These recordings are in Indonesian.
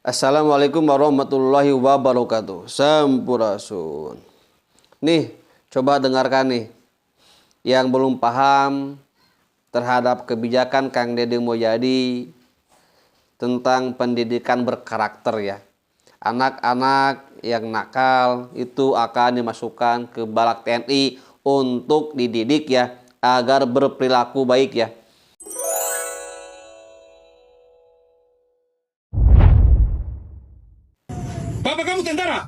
Assalamualaikum warahmatullahi wabarakatuh. Sampurasun. Nih, coba dengarkan nih. Yang belum paham terhadap kebijakan Kang Dedeng Mulyadi tentang pendidikan berkarakter ya. Anak-anak yang nakal itu akan dimasukkan ke balak TNI untuk dididik ya, agar berperilaku baik ya. Bapak kamu tentara?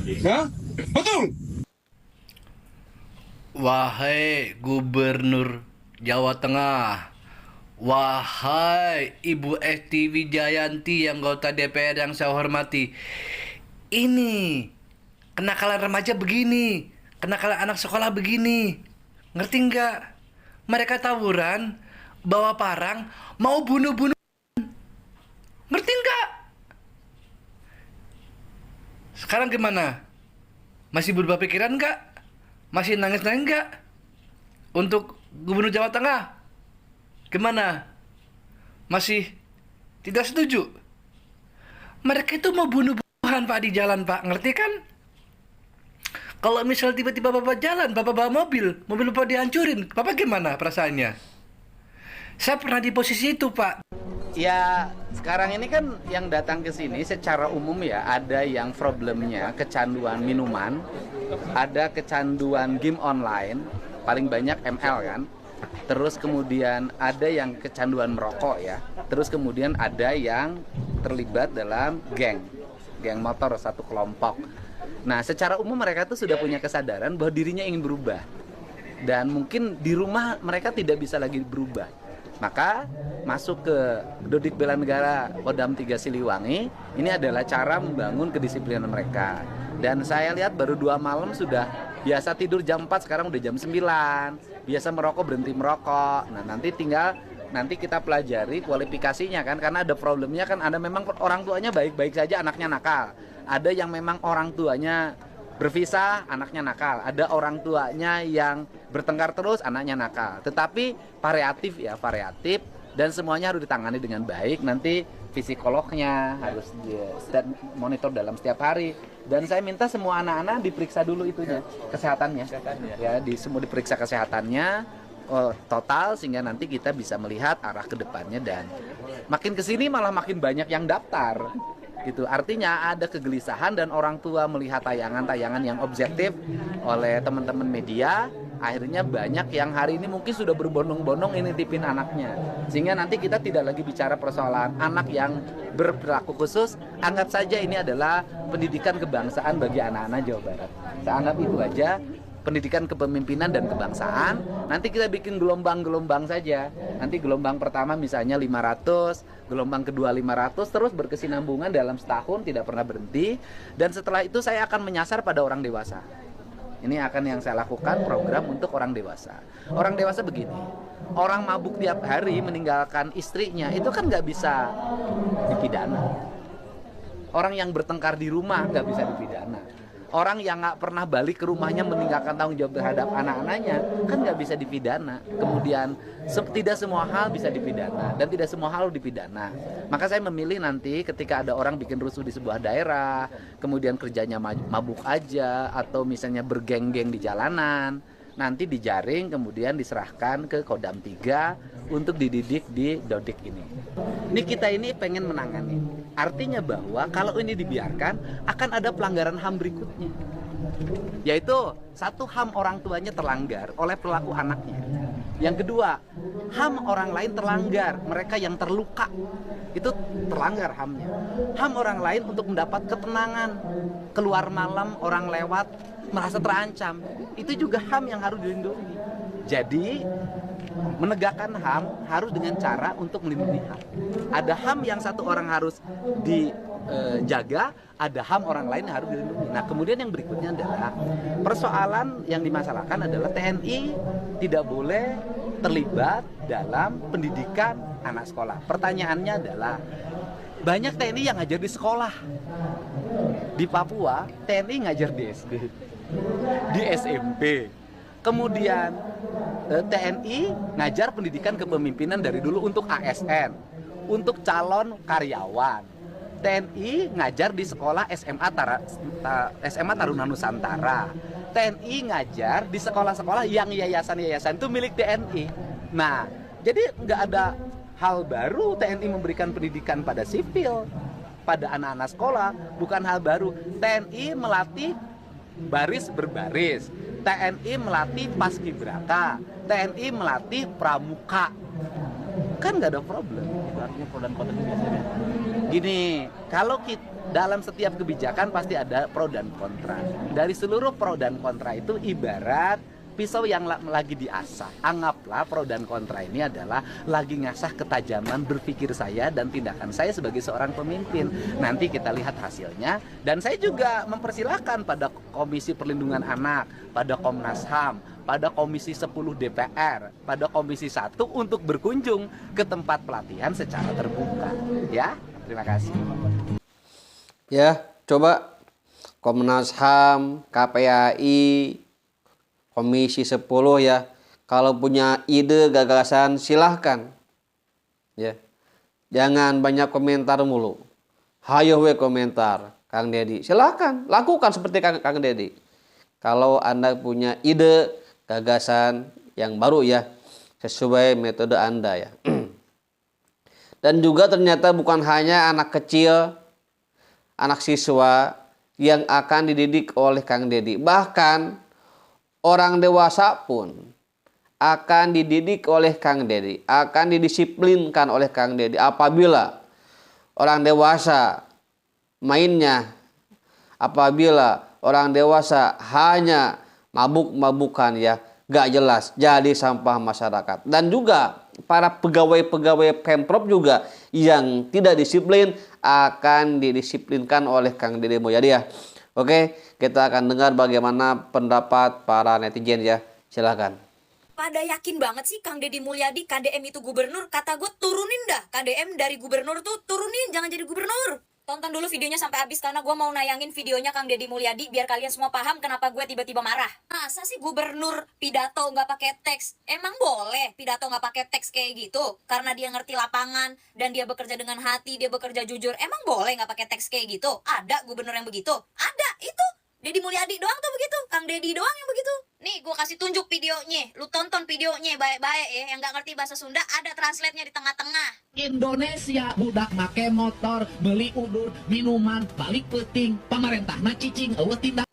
Ya? Betul. Wahai Gubernur Jawa Tengah, wahai Ibu Esti Wijayanti yang anggota DPR yang saya hormati, ini kenakalan remaja begini, kenakalan anak sekolah begini, ngerti nggak? Mereka tawuran, bawa parang, mau bunuh-bunuh, ngerti nggak? Sekarang gimana? Masih berubah pikiran nggak? Masih nangis-nangis nggak? Untuk Gubernur Jawa Tengah? Gimana? Masih tidak setuju? Mereka itu mau bunuh-bunuhan Pak di jalan Pak, ngerti kan? Kalau misal tiba-tiba Bapak jalan, Bapak bawa mobil Bapak dihancurin, Bapak gimana perasaannya? Saya pernah di posisi itu Pak. Ya, sekarang ini kan yang datang ke sini secara umum ya, ada yang problemnya kecanduan minuman, ada kecanduan game online, paling banyak ML kan. Terus kemudian ada yang kecanduan merokok ya. Terus kemudian ada yang terlibat dalam geng motor satu kelompok. Nah, secara umum mereka tuh sudah punya kesadaran bahwa dirinya ingin berubah. Dan mungkin di rumah mereka tidak bisa lagi berubah. Maka masuk ke Dodik Bela Negara Kodam 3 Siliwangi, ini adalah cara membangun kedisiplinan mereka. Dan saya lihat baru 2 malam sudah biasa tidur jam 4, sekarang udah jam 9. Biasa merokok berhenti merokok. Nah, nanti kita pelajari kualifikasinya kan, karena ada problemnya kan, ada memang orang tuanya baik-baik saja anaknya nakal. Ada yang memang orang tuanya berpisah, anaknya nakal. Ada orang tuanya yang bertengkar terus, anaknya nakal. Tetapi variatif dan semuanya harus ditangani dengan baik. Nanti psikolognya harus monitor dalam setiap hari. Dan saya minta semua anak-anak diperiksa dulu itunya, kesehatannya. Ya, semua diperiksa kesehatannya total, sehingga nanti kita bisa melihat arah ke depannya. Dan makin kesini malah makin banyak yang daftar. Gitu. Artinya ada kegelisahan dan orang tua melihat tayangan-tayangan yang objektif oleh teman-teman media, akhirnya banyak yang hari ini mungkin sudah berbondong-bondong ini nitipin anaknya. Sehingga nanti kita tidak lagi bicara persoalan anak yang berperilaku khusus, anggap saja ini adalah pendidikan kebangsaan bagi anak-anak Jawa Barat. Saya anggap itu aja, pendidikan kepemimpinan dan kebangsaan. Nanti kita bikin gelombang-gelombang saja. Nanti gelombang pertama misalnya 500, gelombang kedua 500, terus berkesinambungan dalam setahun, tidak pernah berhenti. Dan setelah itu saya akan menyasar pada orang dewasa. Ini akan yang saya lakukan program untuk orang dewasa. Orang dewasa begini, orang mabuk tiap hari meninggalkan istrinya, itu kan nggak bisa dipidana. Orang yang bertengkar di rumah nggak bisa dipidana. Orang yang nggak pernah balik ke rumahnya meninggalkan tanggung jawab terhadap anak-anaknya kan nggak bisa dipidana. Kemudian tidak semua hal bisa dipidana dan tidak semua hal dipidana. Maka saya memilih nanti ketika ada orang bikin rusuh di sebuah daerah, kemudian kerjanya mabuk aja atau misalnya bergeng-geng di jalanan, nanti dijaring kemudian diserahkan ke Kodam 3 untuk dididik di Dodik ini. Ini kita ini pengen menangani. Artinya bahwa kalau ini dibiarkan akan ada pelanggaran HAM berikutnya. Yaitu satu, HAM orang tuanya terlanggar oleh pelaku anaknya. Yang kedua, HAM orang lain terlanggar, mereka yang terluka itu terlanggar HAM-nya. HAM orang lain untuk mendapat ketenangan, keluar malam orang lewat merasa terancam, itu juga HAM yang harus dilindungi. Jadi menegakkan HAM harus dengan cara untuk melindungi HAM. Ada HAM yang satu orang harus dijaga, ada HAM orang lain yang harus dilindungi. Nah, kemudian yang berikutnya adalah persoalan yang dimasalahkan adalah TNI tidak boleh terlibat dalam pendidikan anak sekolah. Pertanyaannya adalah, banyak TNI yang ngajar di sekolah. Di Papua, TNI ngajar di SD, di SMP. Kemudian TNI ngajar pendidikan kepemimpinan dari dulu untuk ASN, untuk calon karyawan. TNI ngajar di sekolah SMA Taruna Nusantara. TNI ngajar di sekolah-sekolah yang yayasan-yayasan itu milik TNI. Nah, jadi nggak ada hal baru TNI memberikan pendidikan pada sipil, pada anak-anak sekolah, bukan hal baru. TNI melatih baris berbaris, TNI melatih paskibraka, TNI melatih pramuka. Kan nggak ada problem. Itu artinya pro dan kontra biasanya. Gini, kalau dalam setiap kebijakan pasti ada pro dan kontra. Dari seluruh pro dan kontra itu ibarat pisau yang lagi diasah. Anggaplah pro dan kontra ini adalah lagi ngasah ketajaman berpikir saya dan tindakan saya sebagai seorang pemimpin. Nanti kita lihat hasilnya. Dan saya juga mempersilahkan pada Komisi Perlindungan Anak, pada Komnas HAM, pada Komisi 10 DPR, pada Komisi 1 untuk berkunjung ke tempat pelatihan secara terbuka. Ya, terima kasih. Ya, coba Komnas HAM, KPAI, Komisi 10 ya, kalau punya ide gagasan silahkan. Ya. Jangan banyak komentar mulu. Hayo we komentar, Kang Deddy. Silahkan, lakukan seperti Kang Deddy. Kalau Anda punya ide gagasan yang baru ya, sesuai metode Anda ya. Dan juga ternyata bukan hanya anak kecil, anak siswa yang akan dididik oleh Kang Deddy. Bahkan orang dewasa pun akan dididik oleh Kang Deddy, akan didisiplinkan oleh Kang Deddy apabila orang dewasa mainnya, apabila orang dewasa hanya mabuk-mabukan ya, gak jelas, jadi sampah masyarakat. Dan juga para pegawai-pegawai Pemprov juga yang tidak disiplin akan didisiplinkan oleh Kang Deddy Mulyadi ya. Oke, kita akan dengar bagaimana pendapat para netizen ya. Silakan. Pada yakin banget sih Kang Deddy Mulyadi KDM itu gubernur. Kata gue turunin dah KDM dari gubernur tuh, turunin, jangan jadi gubernur. Tonton dulu videonya sampai habis karena gue mau nayangin videonya Kang Deddy Mulyadi biar kalian semua paham kenapa gue tiba-tiba marah. Masa sih gubernur pidato nggak pakai teks? Emang boleh pidato nggak pakai teks kayak gitu? Karena dia ngerti lapangan dan dia bekerja dengan hati, dia bekerja jujur. Emang boleh nggak pakai teks kayak gitu? Ada gubernur yang begitu? Ada, itu Deddy Mulyadi doang tuh begitu, Kang Deddy doang yang begitu. Nih gue kasih tunjuk videonya, lu tonton videonya baik-baik ya. Yang gak ngerti bahasa Sunda ada translate-nya di tengah-tengah. Indonesia budak make motor, beli udur, minuman, balik peuting, pamarentah na cicing, eueuh tindakan.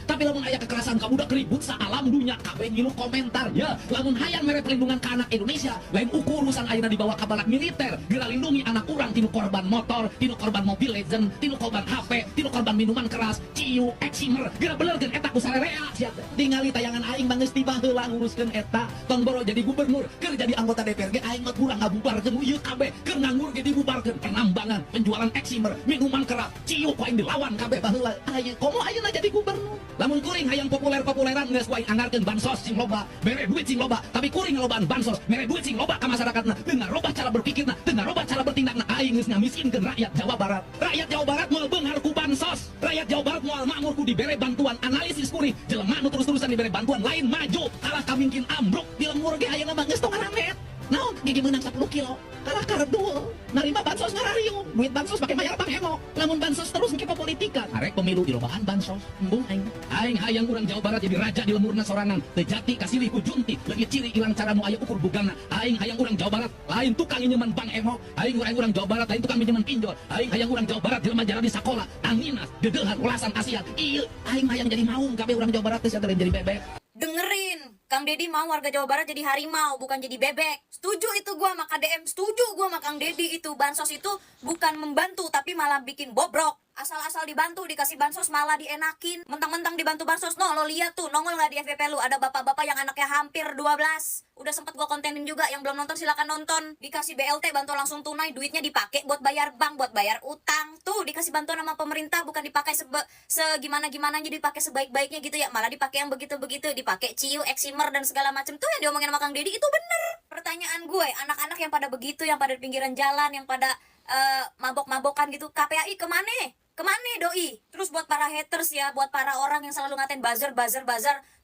Tapi lamun aya kekerasan ka budak ribut sa alam dunya kabeh ngilu komentar ya. Lamun hayang mere pelindungan ka anak Indonesia, lain ukur urusan ayeuna dibawa ka balak militer, geura lindungi anak urang tinu korban motor, tinu korban mobil legend, tinu korban HP, tinu korban minuman keras, ciu, eksimer, geura belerkeun eta ku sarerea sia. Tingali tayangan aing mah geus tiba heula nguruskeun eta, tong boro jadi gubernur, keur jadi anggota DPRD aing mah kurang ngabubarkeun ieu kabeh, keur nganggur ge dibubarkeun, penambangan, penjualan eksimer, minuman keras, ciu ku aing dilawan kabeh baheula. Aya komo ayeuna jadi gubernur. Lamun kuring hayang populer-populeran geus ku aing anggarkeun bansos sing loba, mere duit sing loba, tapi kuring ngalobaan bansos, mere duit sing loba ka masyarakatna, teu ngarobah cara berpikirna, teu ngarobah cara bertindakna, aing geus ngamiskinkeun rakyat Jawa Barat. Rakyat Jawa Barat moal beunghar ku bansos, rakyat Jawa Barat moal makmur ku dibere bantuan, analisis kuring, jelema nu terus-terusan dibere bantuan lain maju, kalah kamingkin ambruk di lembur ge ayeuna mah geus tong ngaramet. Naon gigi menang 10 kilo, kalah kardul, narima bansos ngarariung, duit bansos pakai bayar bang hemo, lamun bansos terus ngkipa politika, arek pemilu dilobaan bansos, embung aing hayang urang Jawa Barat jadi raja di lemurna sorangan, tejati kasilih ku junti, leuwih ciri ilang cara nu aya ukur bugangna, aing hayang urang Jawa Barat lain tukang nyeman bang hemo, aing urang Jawa Barat lain tukang minjeman pinjol, aing hayang urang Jawa Barat jelema jara di sakola, anginas, dedehan ulasan asiat, ieu aing hayang jadi maung kabeh urang Jawa Barat teh sia jadi bebek. Dengerin, Kang Deddy mau warga Jawa Barat jadi harimau, bukan jadi bebek. Setuju itu gua sama KDM, setuju gua sama Kang Deddy itu. Bansos itu bukan membantu, tapi malah bikin bobrok. Asal-asal dibantu, dikasih bansos malah dienakin. Mentang-mentang dibantu bansos, no lo lihat tuh, nongol nggak di FVP lu. Ada bapak-bapak yang anaknya hampir 12. Udah sempet gua kontenin juga, yang belum nonton silakan nonton. Dikasih BLT, bantuan langsung tunai, duitnya dipakai buat bayar bank, buat bayar utang. Tuh, dikasih bantuan sama pemerintah, bukan dipakai segimana-gimana aja, dipakai sebaik-baiknya gitu ya. Malah dipakai yang begitu-begitu, dipakai ciu, eksimer, dan segala macem. Tuh yang diomongin sama Kang Deddy itu bener. Pertanyaan gue, anak-anak yang pada begitu, yang pada di pinggiran jalan, yang pada mabok-mabokan gitu, KPAI kemana? Kemana doi? Terus buat para haters ya, buat para orang yang selalu ngatain buzzer,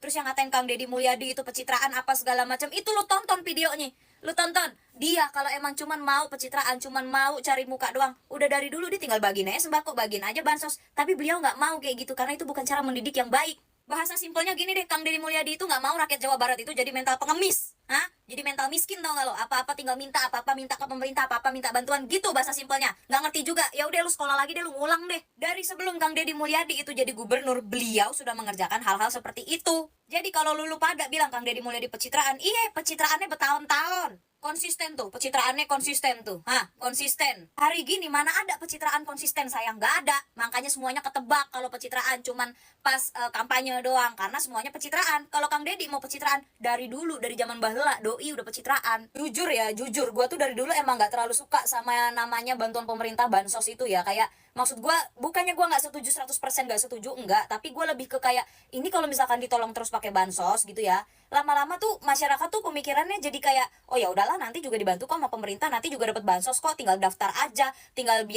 terus yang ngatain Kang Deddy Mulyadi itu pencitraan apa segala macam, itu lo tonton videonya. Lu tonton, dia kalau emang cuman mau pencitraan, cuman mau cari muka doang, udah dari dulu dia tinggal bagiin aja sembako, bagiin aja bansos. Tapi beliau nggak mau kayak gitu karena itu bukan cara mendidik yang baik. Bahasa simpelnya gini deh, Kang Deddy Mulyadi itu nggak mau rakyat Jawa Barat itu jadi mental pengemis. Hah? Jadi mental miskin, tau gak lo? Apa-apa tinggal minta, apa-apa minta ke pemerintah, apa-apa minta bantuan gitu bahasa simpelnya. Nggak ngerti juga. Ya udah lu sekolah lagi deh, lu ngulang deh. Dari sebelum Kang Deddy Mulyadi itu jadi gubernur, beliau sudah mengerjakan hal-hal seperti itu. Jadi kalau lu pada bilang Kang Deddy Mulyadi pencitraan, iya pencitraannya bertahun-tahun. Konsisten tuh, pencitraannya konsisten tuh. Hah, konsisten. Hari gini mana ada pencitraan konsisten, sayang, nggak ada. Makanya semuanya ketebak kalau pencitraan cuman pas kampanye doang, karena semuanya pencitraan. Kalau Kang Deddy mau pencitraan dari dulu, dari zaman baheula doi udah pencitraan. Jujur ya, jujur gua tuh dari dulu emang nggak terlalu suka sama namanya bantuan pemerintah bansos itu ya. Kayak maksud gua bukannya gua nggak setuju 100% nggak setuju, enggak, tapi gua lebih ke kayak ini kalau misalkan ditolong terus pakai bansos gitu ya, lama-lama tuh masyarakat tuh pemikirannya jadi kayak oh ya udahlah nanti juga dibantu kok sama pemerintah, nanti juga dapat bansos kok, tinggal daftar aja, tinggal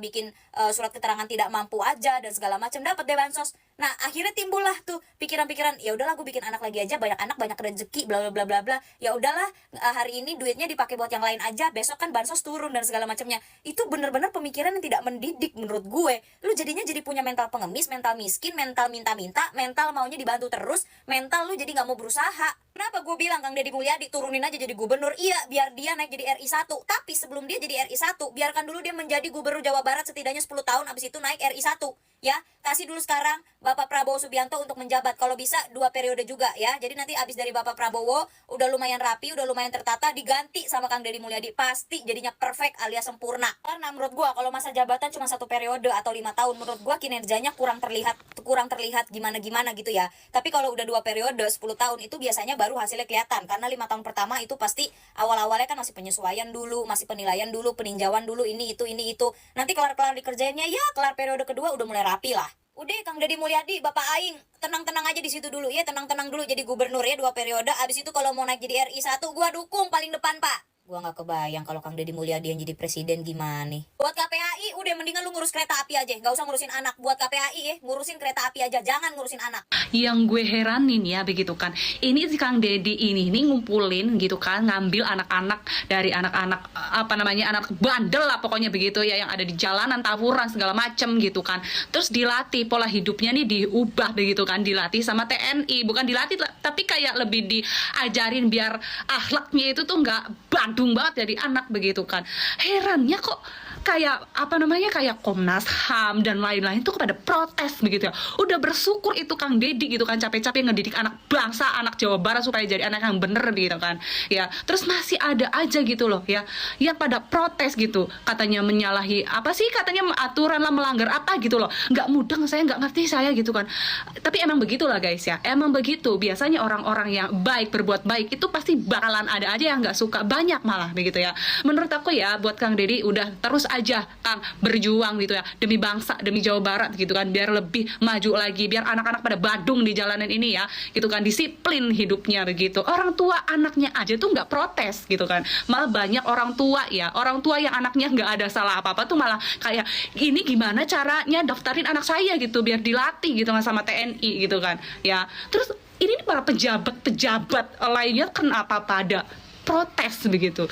bikin surat keterangan tidak mampu aja dan segala macam dapat deh bansos. Nah akhirnya timbullah tuh pikiran-pikiran ya udahlah gue bikin anak lagi aja, banyak anak banyak rezeki bla bla bla bla bla, ya udahlah hari ini duitnya dipakai buat yang lain aja, besok kan bansos turun dan segala macamnya. Itu bener-bener pemikiran yang tidak mendidik menurut gue. Lu jadinya jadi punya mental pengemis, mental miskin, mental minta-minta, mental maunya dibantu terus, mental lu jadi nggak mau berusaha. Kenapa gue bilang Kang Deddy Mulyadi turunin aja jadi gubernur? Iya, biar dia naik jadi RI 1. Tapi sebelum dia jadi RI 1, biarkan dulu dia menjadi gubernur Jawa Barat setidaknya 10 tahun, abis itu naik RI 1. Ya, kasih dulu sekarang Bapak Prabowo Subianto untuk menjabat. Kalau bisa 2 periode juga ya. Jadi nanti abis dari Bapak Prabowo udah lumayan rapi, udah lumayan tertata, diganti sama Kang Deddy Mulyadi. Pasti jadinya perfect alias sempurna. Karena menurut gue kalau masa jabatan cuma 1 periode atau 5 tahun, menurut gue kinerjanya kurang terlihat gimana-gimana gitu ya. Tapi kalau udah 2 periode 10 tahun itu biasanya baru hasilnya kelihatan, karena 5 tahun pertama itu pasti awal-awalnya kan masih penyesuaian dulu, masih penilaian dulu, peninjauan dulu, ini itu. Nanti kelar-kelar dikerjainnya ya kelar periode kedua udah mulai rapi lah. Udah Kang Deddy Mulyadi, Bapak Aing, tenang-tenang aja di situ dulu ya, tenang-tenang dulu jadi gubernur ya 2 periode. Abis itu kalau mau naik jadi RI 1 gua dukung paling depan, Pak. Gua nggak kebayang kalau Kang Deddy Mulyadi yang jadi presiden gimana nih. Buat KPAI udah mendingan lu ngurus kereta api aja, nggak usah ngurusin anak. Buat KPAI ya, ngurusin kereta api aja, jangan ngurusin anak. Yang gue heranin ya begitu kan, ini si Kang Deddy ini ngumpulin gitu kan, ngambil anak-anak dari anak-anak apa namanya, anak bandel lah pokoknya begitu ya, yang ada di jalanan tawuran segala macem gitu kan, terus dilatih pola hidupnya nih, diubah begitu kan, dilatih sama TNI, bukan dilatih tapi kayak lebih diajarin biar akhlaknya itu tuh nggak Bandung banget jadi anak begitu kan. Herannya kok kayak apa namanya, kayak Komnas HAM dan lain-lain tuh kepada protes begitu ya. Udah bersyukur itu Kang Deddy gitu kan, capek-capek ngedidik anak bangsa, anak Jawa Barat supaya jadi anak yang bener gitu kan ya, terus masih ada aja gitu loh ya yang pada protes gitu, katanya menyalahi apa sih, katanya aturan lah, melanggar apa gitu loh. Nggak mudeng, saya nggak ngerti saya gitu kan. Tapi emang begitulah guys ya, emang begitu biasanya orang-orang yang baik, berbuat baik itu pasti bakalan ada aja yang nggak suka, banyak malah begitu ya. Menurut aku ya, buat Kang Deddy udah terus aja Kang berjuang gitu ya, demi bangsa, demi Jawa Barat gitu kan, biar lebih maju lagi, biar anak-anak pada Badung di jalanan ini ya gitu kan, disiplin hidupnya begitu. Orang tua anaknya aja tuh nggak protes gitu kan, malah banyak orang tua ya, orang tua yang anaknya nggak ada salah apa-apa tuh malah kayak ini gimana caranya daftarin anak saya gitu biar dilatih gitu sama TNI gitu kan ya. Terus ini para pejabat-pejabat lainnya kenapa pada protes begitu?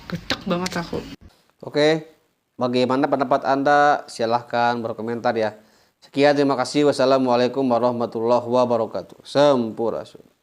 Gecek banget aku. Oke, bagaimana pendapat Anda? Silahkan berkomentar ya. Sekian, terima kasih. Wassalamualaikum warahmatullahi wabarakatuh. Sampurasun.